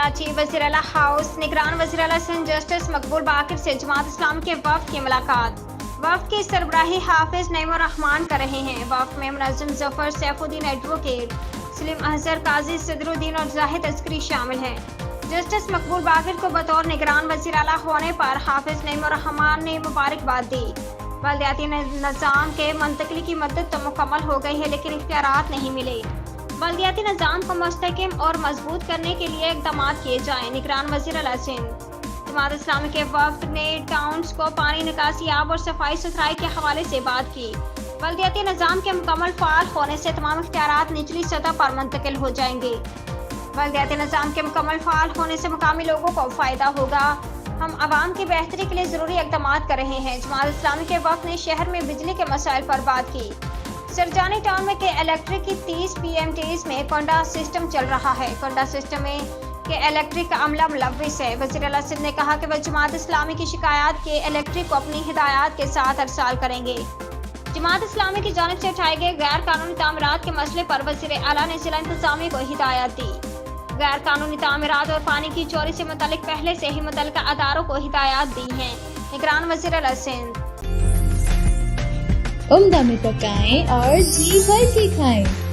कराची वज़ीर आला हाउस निगरान वज़ीर आला सिंध जस्टिस मकबूल बाकिर से जमात इस्लामी के वफ़द की मुलाकात। वफ़द की सरबराही हाफिज नईमुर रहमान कर रहे हैं। वफ़द में मुनज़्ज़म ज़फ़र, सैफुद्दीन एडवोकेट, सलीम अहज़र, काजी सदरुद्दीन और जाहिद अस्करी शामिल हैं। जस्टिस मकबूल बाकिर को बतौर निगरान वज़ीर आला होने पर हाफिज नईमुर रहमान ने मुबारकबाद दी। बल्दियाती निज़ाम के मुंतकिली की मदद तो मुकम्मल हो गई है, लेकिन इख्तियारात नहीं मिले। बल्दियाती निज़ाम को मुस्तहकम और मजबूत करने के लिए इक़दाम किए जाएँ। निगरान वज़ीर आला सिंध जमात इस्लामी के वफ़द ने टाउन्स को पानी निकासी, आब और सफाई सुथराई के हवाले से बात की। बल्दियाती निज़ाम के मुकम्मल फ़ाल होने से तमाम इख्तियारात निचली सतह पर मुंतकिल हो जाएंगे। बल्दियाती निज़ाम के मुकम्मल फ़ाल होने से मकामी लोगों को फ़ायदा होगा। हम आवाम की बेहतरी के लिए ज़रूरी इक़दाम कर रहे हैं। जमात इस्लामी के वफ़द ने शहर में बिजली के मसाइल पर बात की। सरजानी टाउन में के इलेक्ट्रिक की 30 PMTs में कोंडा सिस्टम चल रहा है। कोंडा सिस्टम में के इलेक्ट्रिक का अमला मुलव्विस है। वज़ीर आला सिंध ने कहा कि वह जमात इस्लामी की शिकायत के इलेक्ट्रिक को अपनी हिदायत के साथ अरसाल करेंगे। जमात इस्लामी की जानिब से उठाए गए गैर कानूनी तामीरात के मसले पर वज़ीर आला ने जिला इंतजामिया को हिदायत दी। गैर कानूनी तामीरात और पानी की चोरी से मुतल्लिक पहले से ही मुतल्लिका अदारों को हिदायत दी हैं। निगरान वज़ीर आला सिंध उम्दा में पकाएं और जी भर के खाएं।